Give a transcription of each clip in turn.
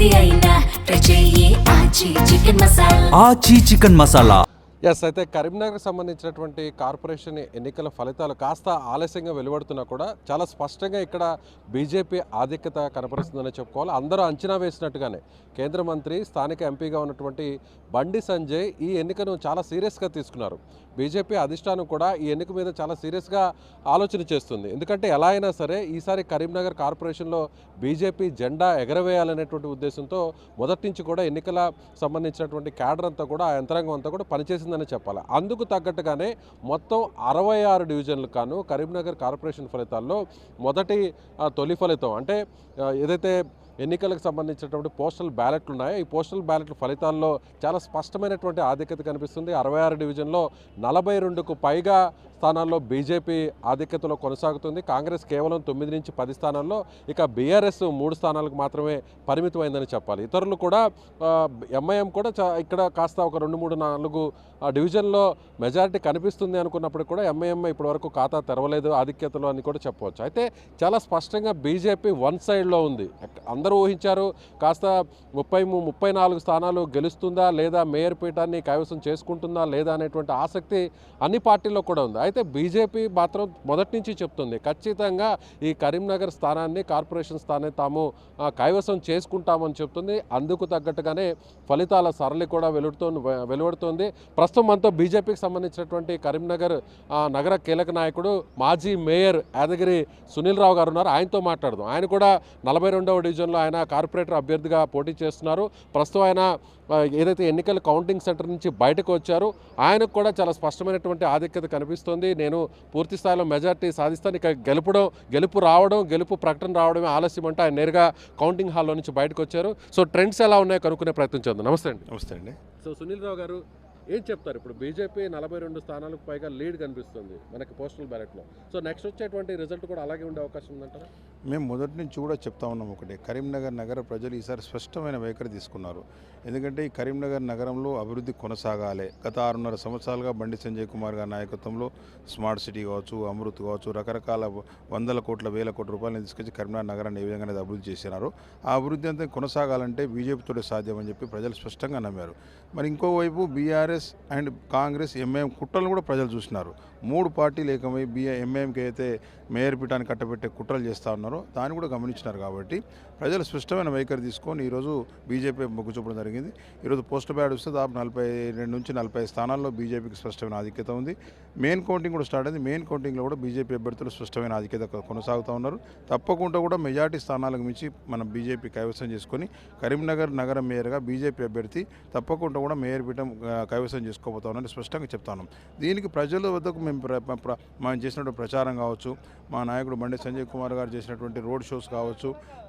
ఏది అయినా ట్రై చెయ్యి ఆచి చికెన్ మసాలా. ఎస్, అయితే కరీంనగర్కి సంబంధించినటువంటి కార్పొరేషన్ ఎన్నికల ఫలితాలు కాస్త ఆలస్యంగా వెలువడుతున్నా కూడా చాలా స్పష్టంగా ఇక్కడ బీజేపీ ఆధిక్యత కనపరుస్తుందని చెప్పుకోవాలి. అందరూ అంచనా వేసినట్టుగానే కేంద్ర మంత్రి స్థానిక ఎంపీగా ఉన్నటువంటి బండి సంజయ్ ఈ ఎన్నికను చాలా సీరియస్గా తీసుకున్నారు. బీజేపీ అధిష్టానం కూడా ఈ ఎన్నిక మీద చాలా సీరియస్గా ఆలోచన చేస్తుంది. ఎందుకంటే ఎలా అయినా సరే ఈసారి కరీంనగర్ కార్పొరేషన్లో బీజేపీ జెండా ఎగరవేయాలనేటువంటి ఉద్దేశంతో మొదటి నుంచి కూడా ఎన్నికల సంబంధించినటువంటి క్యాడర్ అంతా కూడా ఆ యంత్రాంగం అంతా కూడా పనిచేసిందని చెప్పాలి. అందుకు తగ్గట్టుగానే మొత్తం 66 డివిజన్లకు కాను కరీంనగర్ కార్పొరేషన్ ఫలితాల్లో తొలి ఫలితం అంటే ఏదైతే ఎన్నికలకు సంబంధించినటువంటి పోస్టల్ బ్యాలెట్లు ఉన్నాయో ఈ పోస్టల్ బ్యాలెట్ల ఫలితాల్లో చాలా స్పష్టమైనటువంటి ఆధిక్యత కనిపిస్తుంది. 66 డివిజన్లో 42కు పైగా స్థానాల్లో బీజేపీ ఆధిక్యతలో కొనసాగుతుంది. కాంగ్రెస్ కేవలం 9 నుంచి 10 స్థానాల్లో, ఇక బీఆర్ఎస్ 3 స్థానాలకు మాత్రమే పరిమితమైందని చెప్పాలి. ఇతరులు కూడా ఎంఐఎం కూడా ఇక్కడ కాస్త ఒక 2, 3, 4 డివిజన్లో మెజారిటీ కనిపిస్తుంది అనుకున్నప్పుడు కూడా ఎంఐఎం ఇప్పటివరకు ఖాతా తెరవలేదు ఆధిక్యతలో అని కూడా చెప్పవచ్చు. అయితే చాలా స్పష్టంగా బీజేపీ వన్ సైడ్లో ఉంది. అందరూ ఊహించారు కాస్త 34 స్థానాలు గెలుస్తుందా లేదా, మేయర్ పీఠాన్ని కైవసం చేసుకుంటుందా లేదా అనేటువంటి ఆసక్తి అన్ని పార్టీల్లో కూడా ఉంది. అయితే బీజేపీ మాత్రం మొదటి నుంచి చెప్తుంది ఖచ్చితంగా ఈ కరీంనగర్ స్థానాన్ని, కార్పొరేషన్ స్థానాన్ని తాము కైవసం చేసుకుంటామని చెప్తుంది. అందుకు తగ్గట్టుగానే ఫలితాల సరళి కూడా వెలువడుతోంది. ప్రస్తుతం మనతో బీజేపీకి సంబంధించినటువంటి కరీంనగర్ నగర కీలక నాయకుడు మాజీ మేయర్ యాదగిరి సునీల్ రావు గారు ఉన్నారు. ఆయనతో మాట్లాడదాం. ఆయన కూడా 42వ డివిజన్లో ఆయన కార్పొరేటర్ అభ్యర్థిగా పోటీ చేస్తున్నారు. ప్రస్తుతం ఆయన ఏదైతే ఎన్నికల కౌంటింగ్ సెంటర్ నుంచి బయటకు వచ్చారు, ఆయనకు కూడా చాలా స్పష్టమైనటువంటి ఆధిక్యత కనిపిస్తుంది. నేను పూర్తి స్థాయిలో మెజార్టీ సాధిస్తాను, ఇక గెలుపు ప్రకటన రావడమే ఆలస్యం అంటే ఆయన నేరుగా కౌంటింగ్ హాల్లో నుంచి బయటకు వచ్చారు. సో ట్రెండ్స్ ఎలా ఉన్నాయో కనుక్కునే ప్రయత్నం చేద్దాం. నమస్తే అండి. సో సునీల్ రావు గారు ఏం చెప్తారు? ఇప్పుడు బీజేపీ 42 స్థానాలకు పైగా లీడ్ కనిపిస్తుంది మనకి పోస్టల్ బ్యాలెట్లో. సో నెక్స్ట్ వచ్చేటువంటి రిజల్ట్ కూడా అలాగే ఉండే అవకాశం ఉందంటారా? మేము మొదటి నుంచి కూడా చెప్తా ఉన్నాం ఒకటి, కరీంనగర్ నగర ప్రజలు ఈసారి స్పష్టమైన వైఖరి తీసుకున్నారు. ఎందుకంటే ఈ కరీంనగర్ నగరంలో అభివృద్ధి కొనసాగాలి. గత 6.5 సంవత్సరాలుగా బండి సంజయ్ కుమార్ గారి నాయకత్వంలో స్మార్ట్ సిటీ కావచ్చు, అమృత్ కావచ్చు, రకరకాల వందల కోట్ల వేల కోట్ల రూపాయలను తీసుకొచ్చి కరీంనగర్ నగరాన్ని ఏ విధంగా అభివృద్ధి చేసినారో ఆ అభివృద్ధి అంతా కొనసాగాలంటే బీజేపీతో సాధ్యమని చెప్పి ప్రజలు స్పష్టంగా నమ్మారు. మరి ఇంకోవైపు బీఆర్ఎస్ అండ్ కాంగ్రెస్, ఎంఐఎం కుట్రలను కూడా ప్రజలు చూసినారు. 3 పార్టీలు ఏకమై ఎంఐఎంకి అయితే మేయర్ పీఠాన్ని కట్టబెట్టే కుట్రలు చేస్తూ ఉన్నారో దాన్ని కూడా గమనించినారు. కాబట్టి ప్రజలు స్పష్టమైన వైఖరి తీసుకొని ఈరోజు బీజేపీ మొగ్గు చూపడం జరిగింది. ఈరోజు పోస్టల్ బ్యాలెట్ వస్తే దాదాపు 42 నుంచి 40 స్థానాల్లో బీజేపీకి స్పష్టమైన ఆధిక్యత ఉంది. మెయిన్ కౌంటింగ్ కూడా స్టార్ట్ అయింది. మెయిన్ కౌంటింగ్లో కూడా బీజేపీ అభ్యర్థులు స్పష్టమైన ఆధిక్యత కొనసాగుతూ ఉన్నారు. తప్పకుండా కూడా మెజార్టీ స్థానాలకు మించి మనం బీజేపీ కైవసం చేసుకొని కరీంనగర్ నగర మేయర్గా బీజేపీ అభ్యర్థి తప్పకుండా కూడా మేయర్ పీఠం కైవసం చేసుకోబోతా ఉన్నారని స్పష్టంగా చెప్తాను. దీనికి ప్రజల వద్దకు మనం చేసినటువంటి ప్రచారం కావచ్చు, మా నాయకుడు బండి సంజయ్ కుమార్ గారు చేసినటువంటి రోడ్ షోస్ కావచ్చు,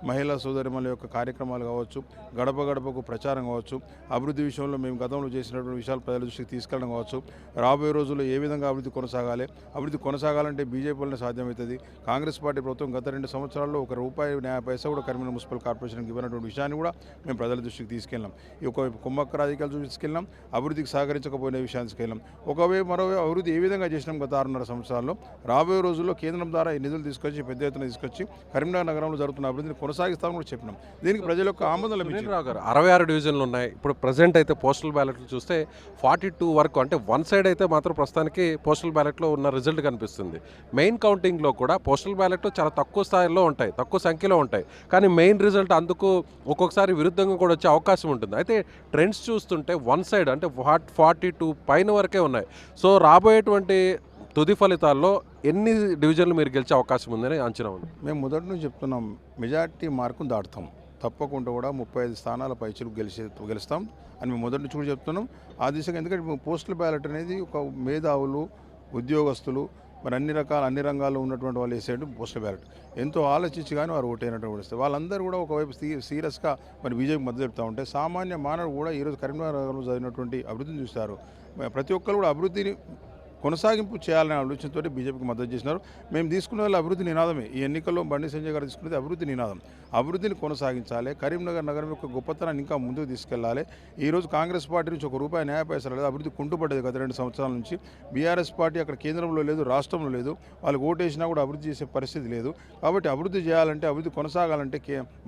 మహిళా సోదరిమల యొక్క కార్యక్రమాలు కావచ్చు, గడప గడపకు ప్రచారం కావచ్చు, అభివృద్ధి విషయంలో మేము గతంలో చేసినటువంటి విషయాలు ప్రజల దృష్టికి తీసుకెళ్ళడం కావచ్చు, రాబోయే రోజుల్లో ఏ విధంగా అభివృద్ధి కొనసాగాలంటే బీజేపీ వల్లనే సాధ్యమవుతుంది. కాంగ్రెస్ పార్టీ ప్రభుత్వం గత 2 సంవత్సరాల్లో ₹1 కూడా కరీంనగర్ మున్సిపల్ కార్పొరేషన్కి ఇవ్వనటువంటి విషయాన్ని కూడా మేము ప్రజల దృష్టికి తీసుకెళ్ళాం. ఈ ఒక కుమ్మక్క రాజకీయాలు తీసుకెళ్ళాం, అభివృద్ధికి సహకరించకపోయిన విషయాన్ని తీసుకెళ్ళాం. ఒకవైపు మరోవైపు అభివృద్ధి ఏ విధంగా చేసినాం గత 6.5 సంవత్సరాల్లో, రాబోయే రోజుల్లో కేంద్రం ద్వారా ఈ నిధులు తీసుకొచ్చి పెద్ద ఎత్తున తీసుకొచ్చి కరీంనగర్ నగరంలో జరుగుతున్న అభివృద్ధిని కొనసాగిస్తామని కూడా చెప్పినాం. దీనికి ప్రజల యొక్క ఆమోదం లభించింది. 66 డివిజన్లు ఉన్నాయి. ఇప్పుడు ప్రజెంట్ అయితే పోస్టల్ బ్యాలెట్లు చూస్తే 42 వరకు, అంటే వన్ సైడ్ అయితే మాత్రం ప్రస్తుతానికి పోస్టల్ బ్యాలెట్లో ఉన్న రిజల్ట్ కనిపిస్తుంది. మెయిన్ కౌంటింగ్లో కూడా పోస్టల్ బ్యాలెట్ చాలా తక్కువ స్థాయిలో ఉంటాయి, తక్కువ సంఖ్యలో ఉంటాయి. కానీ మెయిన్ రిజల్ట్ అందుకు ఒక్కొక్కసారి విరుద్ధంగా కూడా వచ్చే అవకాశం ఉంటుంది. అయితే ట్రెండ్స్ చూస్తుంటే వన్ సైడ్ అంటే 42 పైన వరకే ఉన్నాయి. సో రాబోయేటువంటి తుది ఫలితాల్లో ఎన్ని డివిజన్లు మీరు గెలిచే అవకాశం ఉందని అంచనా ఉంది? మేము మొదటి నుంచి చెప్తున్నాం, మెజార్టీ మార్కును దాటుతాం. తప్పకుండా కూడా 35 స్థానాల పైచులు గెలుస్తాం అని మేము మొదటి నుంచి కూడా చెప్తున్నాం. ఆ దిశగా, ఎందుకంటే పోస్టల్ బ్యాలెట్ అనేది ఒక మేధావులు, ఉద్యోగస్తులు, మరి అన్ని రంగాల్లో ఉన్నటువంటి వాళ్ళు వేసేటు పోస్టల్ బ్యాలెట్ ఎంతో ఆలోచించి కానీ వారు ఓటైనటువంటి వస్తే వాళ్ళందరూ కూడా ఒకవైపు సీరియస్గా మరి బీజేపీ మద్దతు చెప్తూ ఉంటే సామాన్య మానవుడు కూడా ఈరోజు కరీంనగర్ నగరంలో జరిగినటువంటి అభివృద్ధిని చూస్తారు. ప్రతి ఒక్కరు కూడా అభివృద్ధిని కొనసాగింపు చేయాలనే ఆలోచనతో బీజేపీకి మద్దతు చేసినారు. మేము తీసుకునే వాళ్ళు అభివృద్ధి నినాదమే. ఈ ఎన్నికల్లో బండి సంజయ్ గారు తీసుకునేది అభివృద్ధి నినాదం. అభివృద్ధిని కొనసాగించాలి, కరీంనగర్ నగరం యొక్క గొప్పతనాన్ని ఇంకా ముందుకు తీసుకెళ్లాలి. ఈరోజు కాంగ్రెస్ పార్టీ నుంచి ₹1 న్యాయ పైసలు లేదు, అభివృద్ధి కుంటుపడ్డది గత 2 సంవత్సరాల నుంచి. బీఆర్ఎస్ పార్టీ అక్కడ కేంద్రంలో లేదు, రాష్ట్రంలో లేదు, వాళ్ళకి ఓటేసినా కూడా అభివృద్ధి చేసే పరిస్థితి లేదు. కాబట్టి అభివృద్ధి చేయాలంటే, అభివృద్ధి కొనసాగాలంటే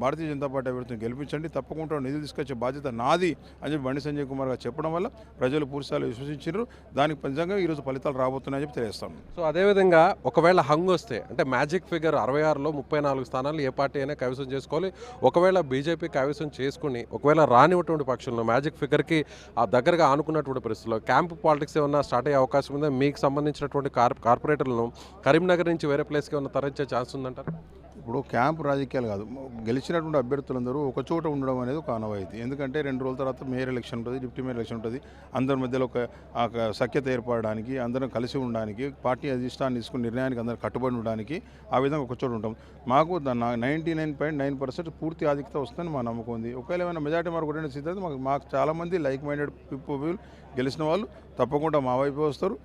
భారతీయ జనతా పార్టీ అభివృద్ధిని గెలిపించండి, తప్పకుండా నిధులు తీసుకొచ్చే బాధ్యత నాది అని చెప్పి బండి సంజయ్ కుమార్ గారు చెప్పడం వల్ల ప్రజలు పూర్తిస్థాయిలో విశ్వసించారు. దానికి నిజంగా ఈరోజు ఫలితాలు రాబోతున్నాయని చెప్పి తెలియజేస్తాను. సో అదేవిధంగా ఒకవేళ హంగ్ వస్తే అంటే మ్యాజిక్ ఫిగర్ 66లో 34 స్థానాలు ఏ పార్టీ అయినా కైవసం చేసుకోవాలి. ఒకవేళ బీజేపీ కైవసం చేసుకుని ఒకవేళ రానివ్వటువంటి పక్షంలో మ్యాజిక్ ఫిగర్కి ఆ దగ్గరగా ఆనుకున్నటువంటి పరిస్థితుల్లో క్యాంప్ పాలిటిక్స్ ఏమన్నా స్టార్ట్ అయ్యే అవకాశం ఉందా? మీకు సంబంధించినటువంటి కార్పొరేటర్లను కరీంనగర్ నుంచి వేరే ప్లేస్కి ఏమన్నా తరలించే ఛాన్స్ ఉందంటారు? ఇప్పుడు క్యాంపు రాజకీయాలు కాదు, గెలిచినటువంటి అభ్యర్థులందరూ ఒక చోట ఉండడం అనేది ఒక ఆనవాయితీ. ఎందుకంటే 2 రోజుల తర్వాత మేయర్ ఎలక్షన్ ఉంటుంది, డిప్యూటీ మేయర్ ఎలక్షన్ ఉంటుంది. అందరి మధ్యలో ఒక సఖ్యత ఏర్పడడానికి, అందరం కలిసి ఉండడానికి, పార్టీ అధిష్టాన్ని తీసుకుని నిర్ణయానికి అందరూ కట్టుబడి ఉండడానికి ఆ విధంగా ఒక చోట ఉంటాం. మాకు 99.9% పూర్తి ఆధిక్యత వస్తుందని మా నమ్మకం ఉంది. ఒకవేళ ఏమైనా మెజార్టీ మార్కు కొట్టిన స్థితి మాకు చాలామంది లైక్ మైండెడ్ పీపుల్ గెలిచిన వాళ్ళు తప్పకుండా మా వైపు వస్తారు.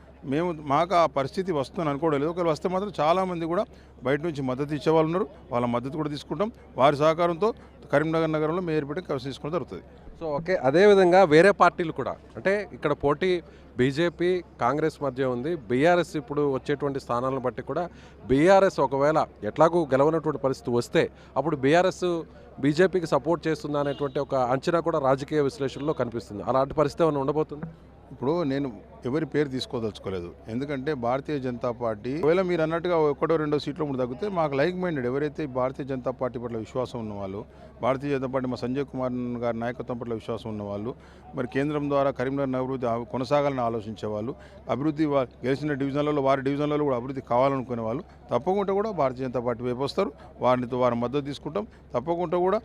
మాకు ఆ పరిస్థితి వస్తుందని అనుకోవడం లేదు. ఒకవేళ వస్తే మాత్రం చాలామంది కూడా బయట నుంచి మద్దతు ఇచ్చేవాళ్ళు ఉన్నారు, వాళ్ళ మద్దతు కూడా తీసుకుంటాం. వారి సహకారంతో కరీంనగర్ నగరంలో మేయర్ పీఠం కైవసం తీసుకోవడం జరుగుతుంది. సో ఓకే, అదేవిధంగా వేరే పార్టీలు కూడా అంటే ఇక్కడ పోటీ బీజేపీ కాంగ్రెస్ మధ్య ఉంది. బీఆర్ఎస్ ఇప్పుడు వచ్చేటువంటి స్థానాలను బట్టి కూడా బీఆర్ఎస్ ఒకవేళ ఎట్లాగూ గెలవనటువంటి పరిస్థితి వస్తే అప్పుడు బీఆర్ఎస్ బీజేపీకి సపోర్ట్ చేస్తుందా అనేటువంటి ఒక అంచనా కూడా రాజకీయ విశ్లేషణలో కనిపిస్తుంది. అలాంటి పరిస్థితి ఏమైనా ఉండబోతుంది? ఇప్పుడు నేను ఎవరి పేరు తీసుకోదలుచుకోలేదు. ఎందుకంటే భారతీయ జనతా పార్టీ ఒకవేళ మీరు అన్నట్టుగా 1-2 సీట్లు ముందు తగ్గితే మాకు లైక్ మైండెడ్ ఎవరైతే భారతీయ జనతా పార్టీ పట్ల విశ్వాసం ఉన్నవాళ్ళు, భారతీయ జనతా పార్టీ మా సంజయ్ కుమార్ గారి నాయకత్వం పట్ల విశ్వాసం ఉన్నవాళ్ళు, మరి కేంద్రం ద్వారా కరీంనగర్ అభివృద్ధి కొనసాగాలని ఆలోచించే వాళ్ళు, అభివృద్ధి గెలిచిన డివిజన్లలో వారి డివిజన్లలో కూడా అభివృద్ధి కావాలనుకునే వాళ్ళు తప్పకుండా కూడా భారతీయ జనతా పార్టీ వైపు వస్తారు. వారి మద్దతు తీసుకుంటాం. తప్పకుండా కూడా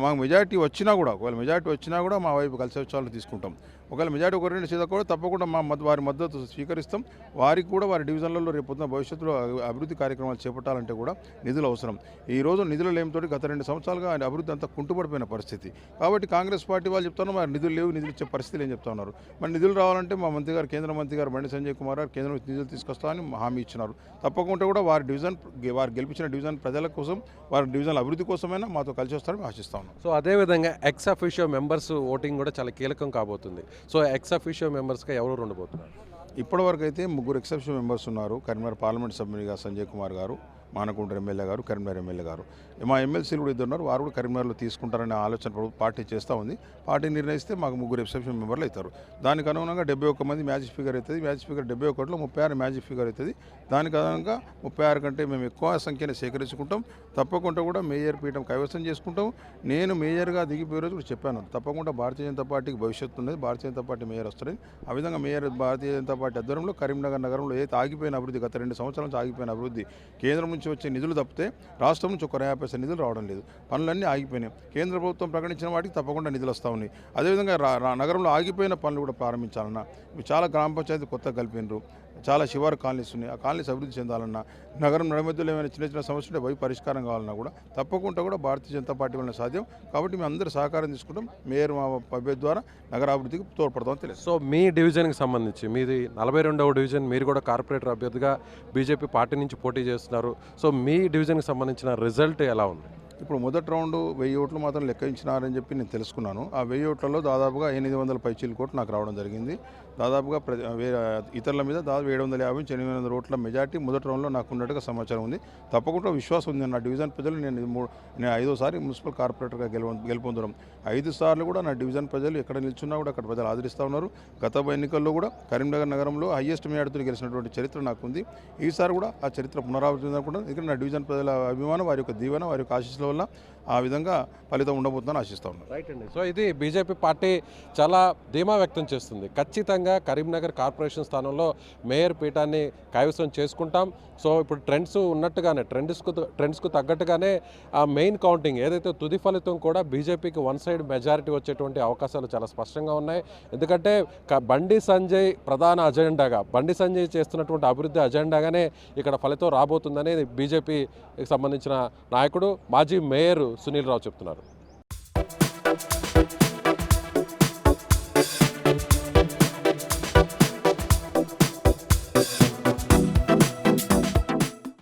మాకు మెజారిటీ వచ్చినా కూడా ఒకవేళ మెజారిటీ వచ్చినా కూడా మా వైపు కలిసి వచ్చాలని తీసుకుంటాం. ఒకవేళ మెజారిటీ 1-2 సీట్లు కూడా తప్పకుండా వారి మద్దతు స్వీకరిస్తాం. వారికి కూడా వారి డివిజన్లలో రేపొద్దున భవిష్యత్తులో అభివృద్ధి కార్యక్రమాలు చేపట్టాలంటే కూడా నిధులు అవసరం. ఈరోజు నిధులు లేమితోటి గత 2 సంవత్సరాలుగా అభివృద్ధి అంతా కుంటుపడిపోయిన పరిస్థితి. కాబట్టి కాంగ్రెస్ పార్టీ వాళ్ళు చెప్తున్నారు మరి నిధులు లేవు, నిధులు ఇచ్చే పరిస్థితులు ఏం చెప్తా ఉన్నారు. మరి నిధులు రావాలంటే మా మంత్రి గారు, కేంద్ర మంత్రి గారు బండి సంజయ్ కుమార్ గారు కేంద్రం నిధులు తీసుకొస్తామని హామీ ఇచ్చినారు. తప్పకుండా కూడా వారు గెలిపించిన డివిజన్ ప్రజల కోసం, వారి డివిజన్ అభివృద్ధి కోసమైనా మాతో కలిసి వస్తారని ఆశిస్తా ఉన్నాం. సో అదేవిధంగా ఎక్స్ అఫీషియో మెంబర్స్ ఓటింగ్ కూడా చాలా కీలకం కాబోతుంది. సో ఎక్స్ అఫీషియో మెంబర్స్గా ఎవరు ఉండబోతున్నారు? ఇప్పటివరకు అయితే 3 ఎక్స్ అఫీషియో మెంబర్స్ ఉన్నారు. కరీంనగర్ పార్లమెంట్ సభ్యునిగా సంజయ్ కుమార్ గారు, మానకొండ ఎమ్మెల్యే గారు, కరీంనగర్ ఎమ్మెల్యే గారు. మా ఎమ్మెల్సీలు కూడా 2 ఉన్నారు. వారు కూడా కరీంనగర్లో తీసుకుంటారనే ఆలోచన పార్టీ చేస్తూ ఉంది. పార్టీ నిర్ణయిస్తే మాకు 3 ఎక్సెప్షన్ మెంబర్లు అవుతారు. దానికి అనుగుణంగా 71 మంది మ్యాజిక్ ఫిగర్ అవుతుంది. మ్యాజిక్ ఫిగర్ 71లో 36 మ్యాజిక్ ఫిగర్ అవుతుంది. దానికి అనుగుణంగా 36 కంటే మేము ఎక్కువ సంఖ్యను సేకరించుకుంటాం. తప్పకుండా కూడా మేయర్ పీఠం కైవసం చేసుకుంటాం. నేను మేయర్గా దిగిపోయే రోజు కూడా చెప్పాను, తప్పకుండా భారతీయ జనతా పార్టీకి భవిష్యత్తు ఉన్నది, భారతీయ జనతా పార్టీ మేయర్ వస్తుంది. ఆ విధంగా మేయర్ భారతీయ జనతా పార్టీ ఆధ్వర్యంలో కరీంనగర్ నగరంలో ఏదైతే ఆగిపోయిన అభివృద్ధి, గత 2 సంవత్సరాల నుంచి ఆగిపోయిన అభివృద్ధి, కేంద్రం నుంచి వచ్చే నిధులు తప్పితే రాష్ట్రం నుంచి ఒక 50 నిధులు రావడం లేదు. పనులన్నీ ఆగిపోయినాయి. కేంద్ర ప్రభుత్వం ప్రకటించిన వాటికి తప్పకుండా నిధులు వస్తూ ఉన్నాయి. అదేవిధంగా నగరంలో ఆగిపోయిన పనులు కూడా ప్రారంభించాలన్నా, చాలా గ్రామ పంచాయతీ కొత్తగా కలిపినారు, చాలా శివారు కాలనీస్ ఉన్నాయి. ఆ కాలనీస్ అభివృద్ధి చెందాలన్నా, నగరం నడిమధ్యలో ఏమైనా చిన్న చిన్న సమస్యలు పోయి పరిష్కారం కావాలన్నా కూడా తప్పకుండా కూడా భారతీయ జనతా పార్టీ వల్ల సాధ్యం. కాబట్టి మేము అందరూ సహకారం తీసుకుంటాం. మేయర్ మా పబ్బే ద్వారా నగరాభివృద్ధికి తోడ్పడతామని తెలియదు. సో మీ డివిజన్కి సంబంధించి మీది 42వ డివిజన్, మీరు కూడా కార్పొరేటర్ అభ్యర్థిగా బీజేపీ పార్టీ నుంచి పోటీ చేస్తున్నారు. సో మీ డివిజన్కి సంబంధించిన రిజల్ట్ ఎలా ఉంది? ఇప్పుడు మొదటి రౌండ్ 1000 ఓట్లు మాత్రం లెక్కించినారని చెప్పి నేను తెలుసుకున్నాను. ఆ 1000 ఓట్లలో దాదాపుగా 800 పైచీల కోట్లు నాకు రావడం జరిగింది. దాదాపుగా ఇతరుల మీద దాదాపు 750-800 ఓట్ల మెజార్టీ మొదటి రౌండ్లో నాకు ఉన్నట్టుగా సమాచారం ఉంది. తప్పకుండా విశ్వాసం ఉంది నా డివిజన్ ప్రజలు. నేను 5వసారి మున్సిపల్ కార్పొరేటర్గా గెలుపొందడం. 5 సార్లు కూడా నా డివిజన్ ప్రజలు ఎక్కడ నిల్చున్నా కూడా అక్కడ ప్రజలు ఆదరిస్తూ ఉన్నారు. గత ఎన్నికల్లో కూడా కరీంనగర్ నగరంలో హైయెస్ట్ మెజార్టీతో గెలిచినటువంటి చరిత్ర నాకు ఉంది. ఈసారి కూడా ఆ చరిత్ర పునరావృతం అనుకుంటాను. ఇక్కడ నా డివిజన్ ప్రజల అభిమానం, వారి యొక్క దీవెన, వారి యొక్క ఆశీస్సుల వల్ల ఆ విధంగా ఫలితం ఉండబోతుందని ఆశిస్తా ఉన్నాను. రైట్ అండి. సో ఇది బీజేపీ పార్టీ చాలా ధీమా వ్యక్తం చేస్తుంది. ఖచ్చితంగా కరీంనగర్ కార్పొరేషన్ స్థానంలో మేయర్ పీఠాన్ని కైవసం చేసుకుంటాం. సో ఇప్పుడు ట్రెండ్స్ ఉన్నట్టుగానే ట్రెండ్స్కు తగ్గట్టుగానే ఆ మెయిన్ కౌంటింగ్ ఏదైతే తుది ఫలితం కూడా బీజేపీకి 1 సైడ్ మెజారిటీ వచ్చేటువంటి అవకాశాలు చాలా స్పష్టంగా ఉన్నాయి. ఎందుకంటే బండి సంజయ్ ప్రధాన అజెండాగా, బండి సంజయ్ చేస్తున్నటువంటి అభివృద్ధి అజెండాగానే ఇక్కడ ఫలితం రాబోతుందని బీజేపీకి సంబంధించిన నాయకుడు మాజీ మేయర్ సునీల్ రావు చెప్తున్నారు.